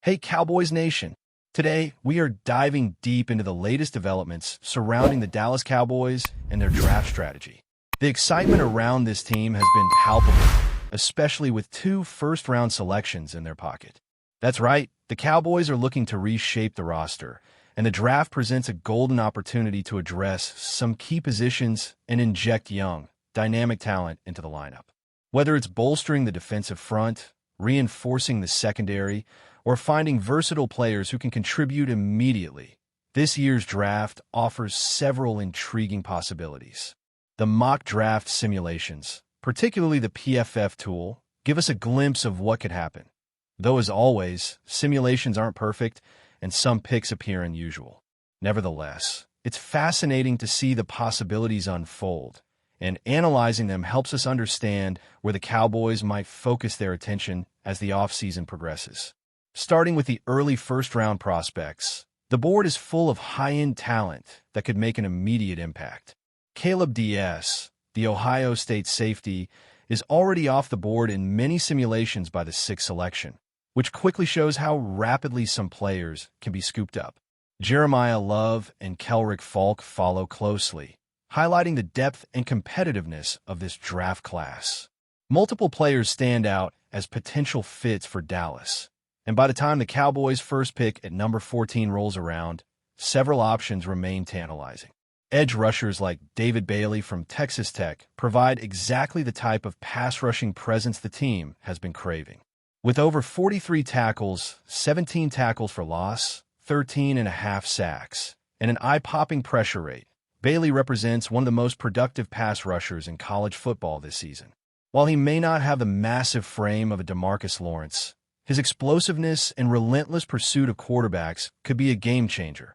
Hey, Cowboys Nation! Today, we are diving deep into the latest developments surrounding the Dallas Cowboys and their draft strategy. The excitement around this team has been palpable, especially with 2 first-round selections in their pocket. That's right, the Cowboys are looking to reshape the roster, and the draft presents a golden opportunity to address some key positions and inject young, dynamic talent into the lineup. Whether it's bolstering the defensive front, reinforcing the secondary, or finding versatile players who can contribute immediately, this year's draft offers several intriguing possibilities. The mock draft simulations, particularly the PFF tool, give us a glimpse of what could happen. Though, as always, simulations aren't perfect, and some picks appear unusual. Nevertheless, it's fascinating to see the possibilities unfold, and analyzing them helps us understand where the Cowboys might focus their attention as the offseason progresses. Starting with the early first-round prospects, the board is full of high-end talent that could make an immediate impact. Caleb Diaz, the Ohio State safety, is already off the board in many simulations by the 6th selection, which quickly shows how rapidly some players can be scooped up. Jeremiah Love and Kelrick Falk follow closely, highlighting the depth and competitiveness of this draft class. Multiple players stand out as potential fits for Dallas, and by the time the Cowboys' first pick at number 14 rolls around, several options remain tantalizing. Edge rushers like David Bailey from Texas Tech provide exactly the type of pass-rushing presence the team has been craving. With over 43 tackles, 17 tackles for loss, 13.5 sacks, and an eye-popping pressure rate, Bailey represents one of the most productive pass rushers in college football this season. While he may not have the massive frame of a DeMarcus Lawrence, his explosiveness and relentless pursuit of quarterbacks could be a game-changer,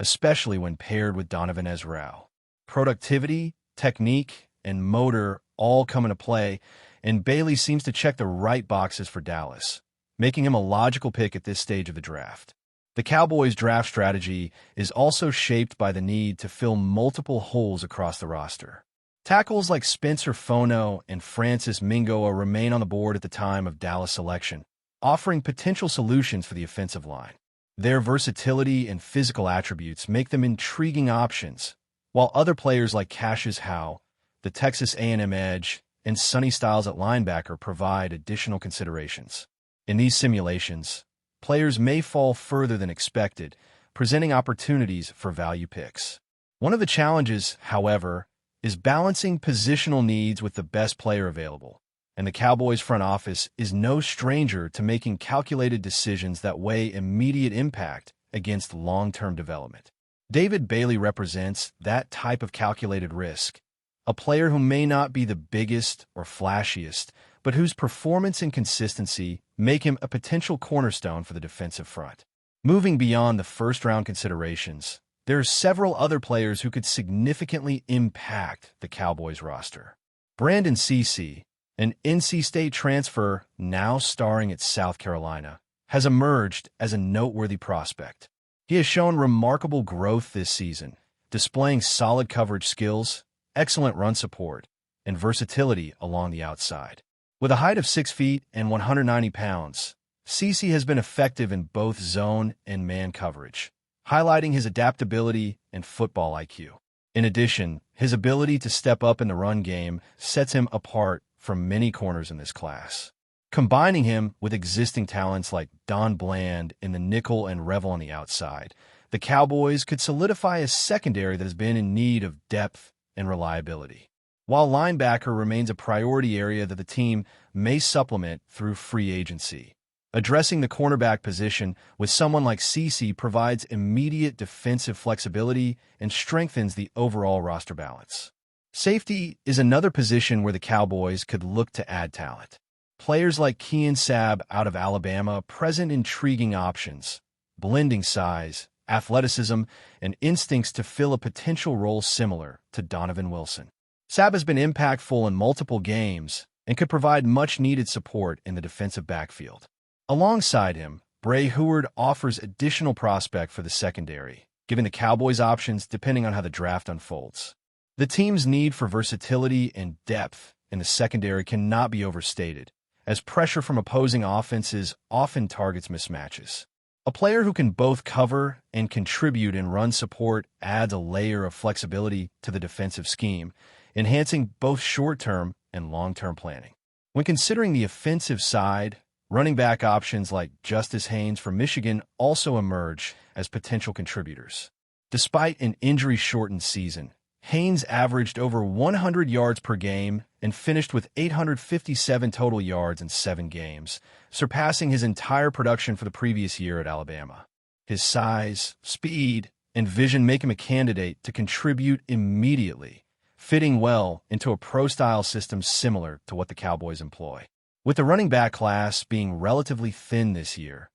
especially when paired with Donovan Ezra. Productivity, technique, and motor all come into play, and Bailey seems to check the right boxes for Dallas, making him a logical pick at this stage of the draft. The Cowboys' draft strategy is also shaped by the need to fill multiple holes across the roster. Tackles like Spencer Fono and Francis Mingoa remain on the board at the time of Dallas selection, offering potential solutions for the offensive line. Their versatility and physical attributes make them intriguing options, while other players like Cassius Howe, the Texas A&M edge, and Sonny Styles at linebacker provide additional considerations. In these simulations, players may fall further than expected, presenting opportunities for value picks. One of the challenges, however, is balancing positional needs with the best player available, and the Cowboys front office is no stranger to making calculated decisions that weigh immediate impact against long-term development. David Bailey represents that type of calculated risk, a player who may not be the biggest or flashiest, but whose performance and consistency make him a potential cornerstone for the defensive front. Moving beyond the first-round considerations, there are several other players who could significantly impact the Cowboys roster. Brandon Cece, an NC State transfer now starring at South Carolina, has emerged as a noteworthy prospect. He has shown remarkable growth this season, displaying solid coverage skills, excellent run support, and versatility along the outside. With a height of 6 feet and 190 pounds, Cece has been effective in both zone and man coverage, highlighting his adaptability and football IQ. In addition, his ability to step up in the run game sets him apart from many corners in this class. Combining him with existing talents like Don Bland in the nickel and Revel on the outside, the Cowboys could solidify a secondary that has been in need of depth and reliability. While linebacker remains a priority area that the team may supplement through free agency, addressing the cornerback position with someone like Cece provides immediate defensive flexibility and strengthens the overall roster balance. Safety is another position where the Cowboys could look to add talent. Players like Kean Sabb out of Alabama present intriguing options, blending size, athleticism, and instincts to fill a potential role similar to Donovan Wilson. Sabb has been impactful in multiple games and could provide much-needed support in the defensive backfield. Alongside him, Bray Heward offers additional prospect for the secondary, giving the Cowboys options depending on how the draft unfolds. The team's need for versatility and depth in the secondary cannot be overstated, as pressure from opposing offenses often targets mismatches. A player who can both cover and contribute in run support adds a layer of flexibility to the defensive scheme, enhancing both short-term and long-term planning. When considering the offensive side, running back options like Justice Haynes from Michigan also emerge as potential contributors. Despite an injury-shortened season, Haynes averaged over 100 yards per game and finished with 857 total yards in 7 games, surpassing his entire production for the previous year at Alabama. His size, speed, and vision make him a candidate to contribute immediately, fitting well into a pro-style system similar to what the Cowboys employ. With the running back class being relatively thin this year,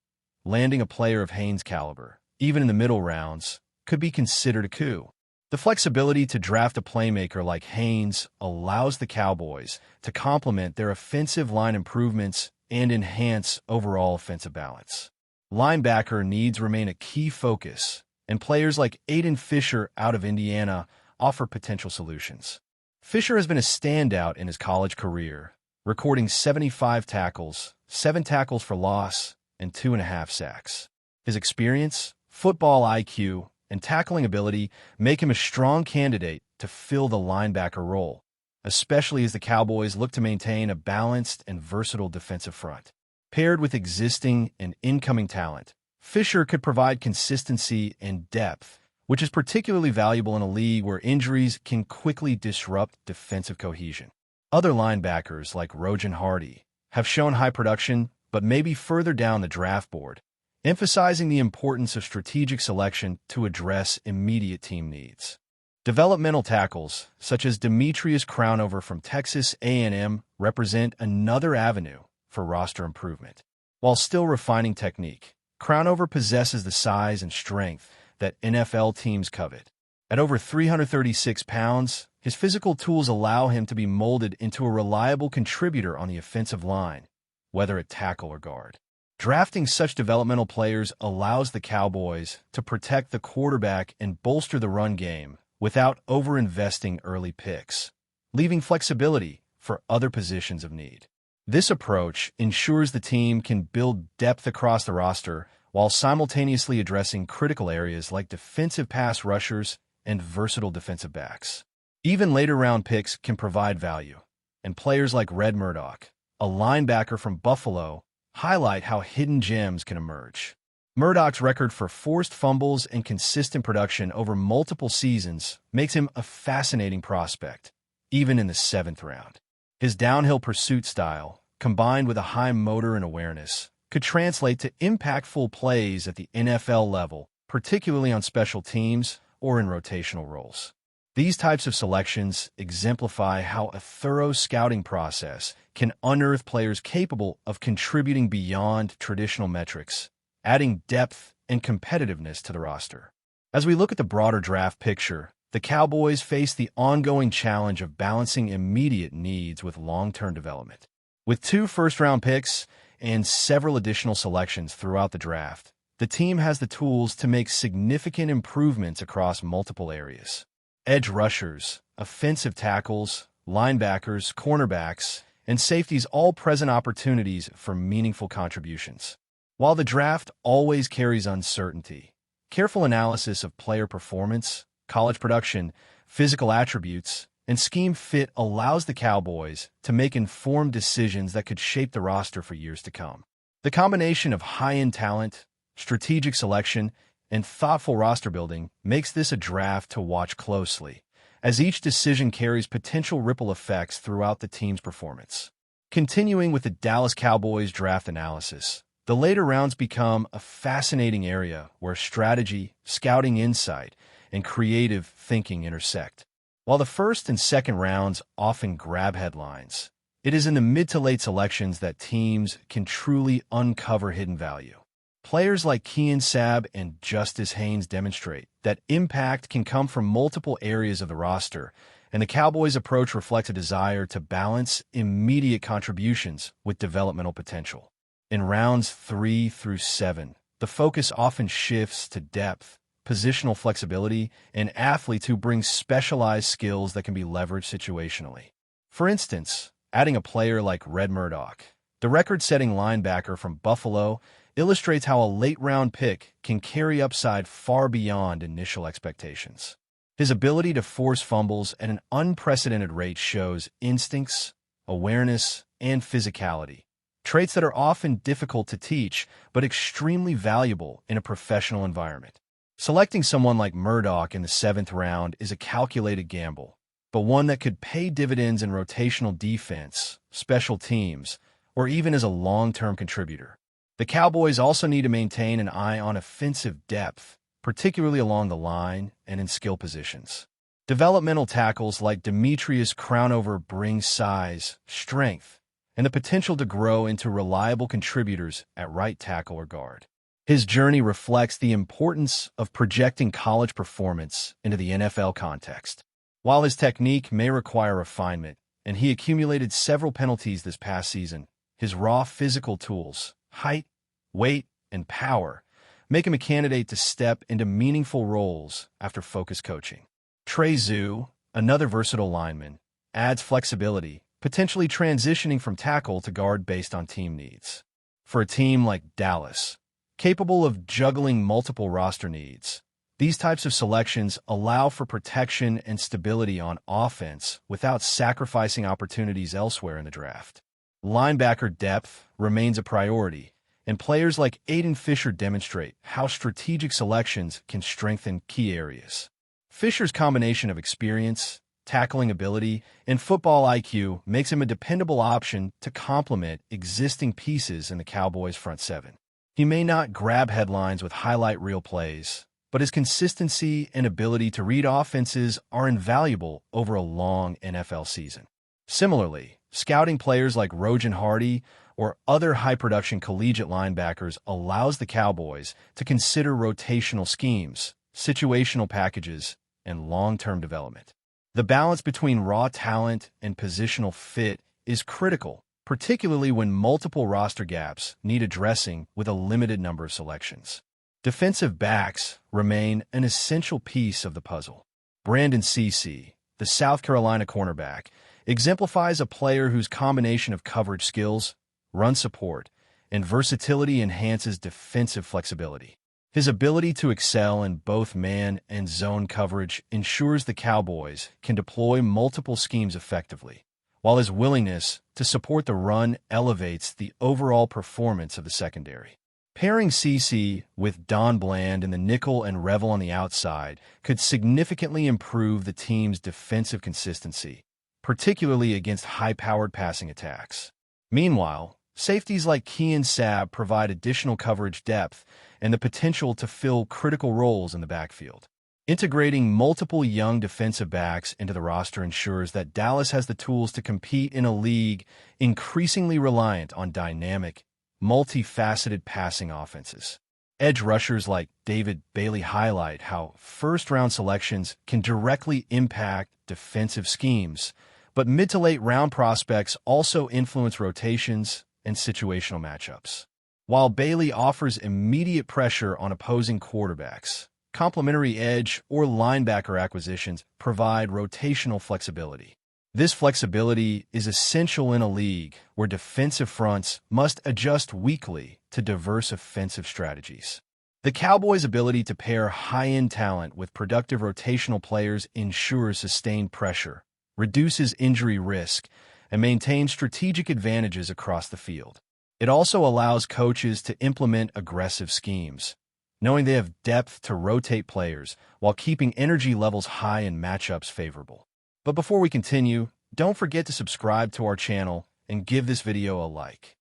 landing a player of Haynes' caliber, even in the middle rounds, could be considered a coup. The flexibility to draft a playmaker like Haynes allows the Cowboys to complement their offensive line improvements and enhance overall offensive balance. Linebacker needs remain a key focus, and players like Aiden Fisher out of Indiana offer potential solutions. Fisher has been a standout in his college career, recording 75 tackles, 7 tackles for loss, and 2.5 sacks. His experience, football IQ, and tackling ability make him a strong candidate to fill the linebacker role, especially as the Cowboys look to maintain a balanced and versatile defensive front. Paired with existing and incoming talent, Fisher could provide consistency and depth, which is particularly valuable in a league where injuries can quickly disrupt defensive cohesion. Other linebackers like Rojan Hardy have shown high production but may be further down the draft board, emphasizing the importance of strategic selection to address immediate team needs. Developmental tackles, such as Demetrius Crownover from Texas A&M, represent another avenue for roster improvement. While still refining technique, Crownover possesses the size and strength that NFL teams covet. At over 336 pounds, his physical tools allow him to be molded into a reliable contributor on the offensive line, whether at tackle or guard. Drafting such developmental players allows the Cowboys to protect the quarterback and bolster the run game without over-investing early picks, leaving flexibility for other positions of need. This approach ensures the team can build depth across the roster while simultaneously addressing critical areas like defensive pass rushers and versatile defensive backs. Even later-round picks can provide value, and players like Red Murdoch, a linebacker from Buffalo, highlight how hidden gems can emerge. Murdoch's record for forced fumbles and consistent production over multiple seasons makes him a fascinating prospect, even in the 7th round. His downhill pursuit style, combined with a high motor and awareness, could translate to impactful plays at the NFL level, particularly on special teams or in rotational roles. These types of selections exemplify how a thorough scouting process can unearth players capable of contributing beyond traditional metrics, adding depth and competitiveness to the roster. As we look at the broader draft picture, the Cowboys face the ongoing challenge of balancing immediate needs with long-term development. With 2 first-round picks and several additional selections throughout the draft, the team has the tools to make significant improvements across multiple areas. Edge rushers, offensive tackles, linebackers, cornerbacks, and safeties all present opportunities for meaningful contributions. While the draft always carries uncertainty, careful analysis of player performance, college production, physical attributes, and scheme fit allows the Cowboys to make informed decisions that could shape the roster for years to come. The combination of high-end talent, strategic selection, and thoughtful roster building makes this a draft to watch closely, as each decision carries potential ripple effects throughout the team's performance. Continuing with the Dallas Cowboys draft analysis, the later rounds become a fascinating area where strategy, scouting insight, and creative thinking intersect. While the first and second rounds often grab headlines, it is in the mid to late selections that teams can truly uncover hidden value. Players like Kean Sabb and Justice Haynes demonstrate that impact can come from multiple areas of the roster, and the Cowboys' approach reflects a desire to balance immediate contributions with developmental potential. In rounds 3 through 7, the focus often shifts to depth, positional flexibility, and athletes who bring specialized skills that can be leveraged situationally. For instance, adding a player like Red Murdoch, The record-setting linebacker from Buffalo illustrates how a late-round pick can carry upside far beyond initial expectations. His ability to force fumbles at an unprecedented rate shows instincts, awareness, and physicality, traits that are often difficult to teach but extremely valuable in a professional environment. Selecting someone like Murdoch in the 7th round is a calculated gamble, but one that could pay dividends in rotational defense, special teams, or even as a long-term contributor. The Cowboys also need to maintain an eye on offensive depth, particularly along the line and in skill positions. Developmental tackles like Demetrius Crownover bring size, strength, and the potential to grow into reliable contributors at right tackle or guard. His journey reflects the importance of projecting college performance into the NFL context. While his technique may require refinement, and he accumulated several penalties this past season, his raw physical tools, height, weight, and power, make him a candidate to step into meaningful roles after focused coaching. Trey Zhu, another versatile lineman, adds flexibility, potentially transitioning from tackle to guard based on team needs. For a team like Dallas, capable of juggling multiple roster needs, these types of selections allow for protection and stability on offense without sacrificing opportunities elsewhere in the draft. Linebacker depth remains a priority, and players like Aiden Fisher demonstrate how strategic selections can strengthen key areas. Fisher's combination of experience, tackling ability, and football IQ makes him a dependable option to complement existing pieces in the Cowboys' front seven. He may not grab headlines with highlight reel plays, but his consistency and ability to read offenses are invaluable over a long NFL season. Similarly, scouting players like Rojan Hardy or other high-production collegiate linebackers allows the Cowboys to consider rotational schemes, situational packages, and long-term development. The balance between raw talent and positional fit is critical, particularly when multiple roster gaps need addressing with a limited number of selections. Defensive backs remain an essential piece of the puzzle. Brandon Cece, the South Carolina cornerback, exemplifies a player whose combination of coverage skills, run support, and versatility enhances defensive flexibility. His ability to excel in both man and zone coverage ensures the Cowboys can deploy multiple schemes effectively, while his willingness to support the run elevates the overall performance of the secondary. Pairing Cece with Don Bland in the nickel and Revel on the outside could significantly improve the team's defensive consistency, particularly against high-powered passing attacks. Meanwhile, safeties like Kean Sabb provide additional coverage depth and the potential to fill critical roles in the backfield. Integrating multiple young defensive backs into the roster ensures that Dallas has the tools to compete in a league increasingly reliant on dynamic, multifaceted passing offenses. Edge rushers like David Bailey highlight how first-round selections can directly impact defensive schemes, but mid- to late-round prospects also influence rotations and situational matchups. While Bailey offers immediate pressure on opposing quarterbacks, complementary edge or linebacker acquisitions provide rotational flexibility. This flexibility is essential in a league where defensive fronts must adjust weekly to diverse offensive strategies. The Cowboys' ability to pair high-end talent with productive rotational players ensures sustained pressure, reduces injury risk, and maintains strategic advantages across the field. It also allows coaches to implement aggressive schemes, knowing they have depth to rotate players while keeping energy levels high and matchups favorable. But before we continue, don't forget to subscribe to our channel and give this video a like.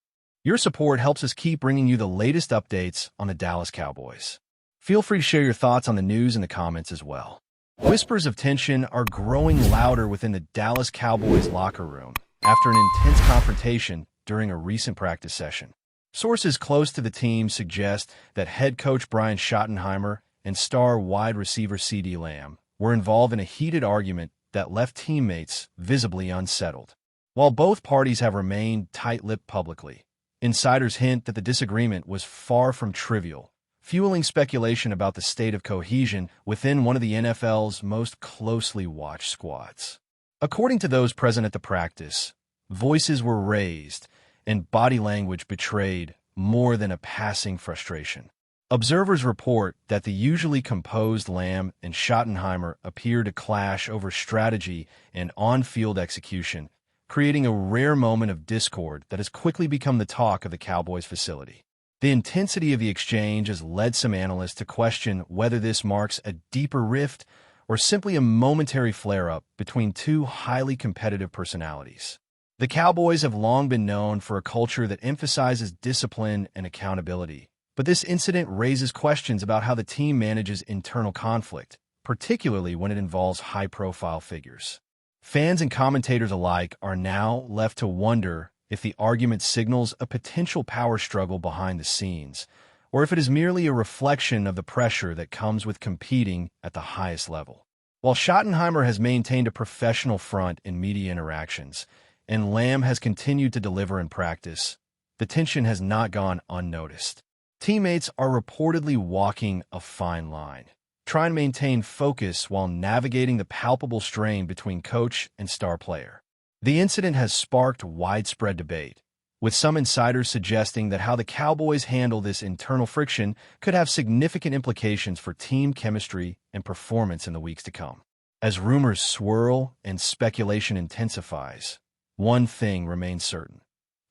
Your support helps us keep bringing you the latest updates on the Dallas Cowboys. Feel free to share your thoughts on the news in the comments as well. Whispers of tension are growing louder within the Dallas Cowboys locker room after an intense confrontation during a recent practice session. Sources close to the team suggest that head coach Brian Schottenheimer and star wide receiver CeeDee Lamb were involved in a heated argument that left teammates visibly unsettled. While both parties have remained tight-lipped publicly, insiders hint that the disagreement was far from trivial, fueling speculation about the state of cohesion within one of the NFL's most closely watched squads. According to those present at the practice, voices were raised, and body language betrayed more than a passing frustration. Observers report that the usually composed Lamb and Schottenheimer appear to clash over strategy and on-field execution, creating a rare moment of discord that has quickly become the talk of the Cowboys facility. The intensity of the exchange has led some analysts to question whether this marks a deeper rift or simply a momentary flare-up between two highly competitive personalities. The Cowboys have long been known for a culture that emphasizes discipline and accountability, but this incident raises questions about how the team manages internal conflict, particularly when it involves high-profile figures. Fans and commentators alike are now left to wonder if the argument signals a potential power struggle behind the scenes, or if it is merely a reflection of the pressure that comes with competing at the highest level. While Schottenheimer has maintained a professional front in media interactions, and Lamb has continued to deliver in practice, the tension has not gone unnoticed. Teammates are reportedly walking a fine line, trying to maintain focus while navigating the palpable strain between coach and star player. The incident has sparked widespread debate, with some insiders suggesting that how the Cowboys handle this internal friction could have significant implications for team chemistry and performance in the weeks to come. As rumors swirl and speculation intensifies, one thing remains certain.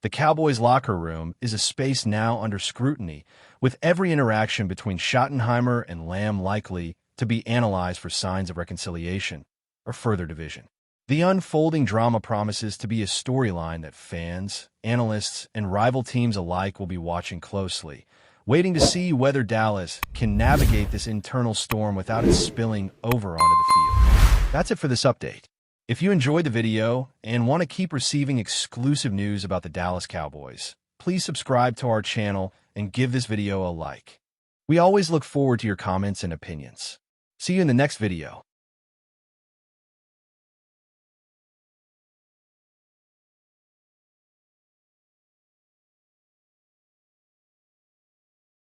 The Cowboys' locker room is a space now under scrutiny, with every interaction between Schottenheimer and Lamb likely to be analyzed for signs of reconciliation or further division. The unfolding drama promises to be a storyline that fans, analysts, and rival teams alike will be watching closely, waiting to see whether Dallas can navigate this internal storm without it spilling over onto the field. That's it for this update. If you enjoyed the video and want to keep receiving exclusive news about the Dallas Cowboys, please subscribe to our channel and give this video a like. We always look forward to your comments and opinions. See you in the next video.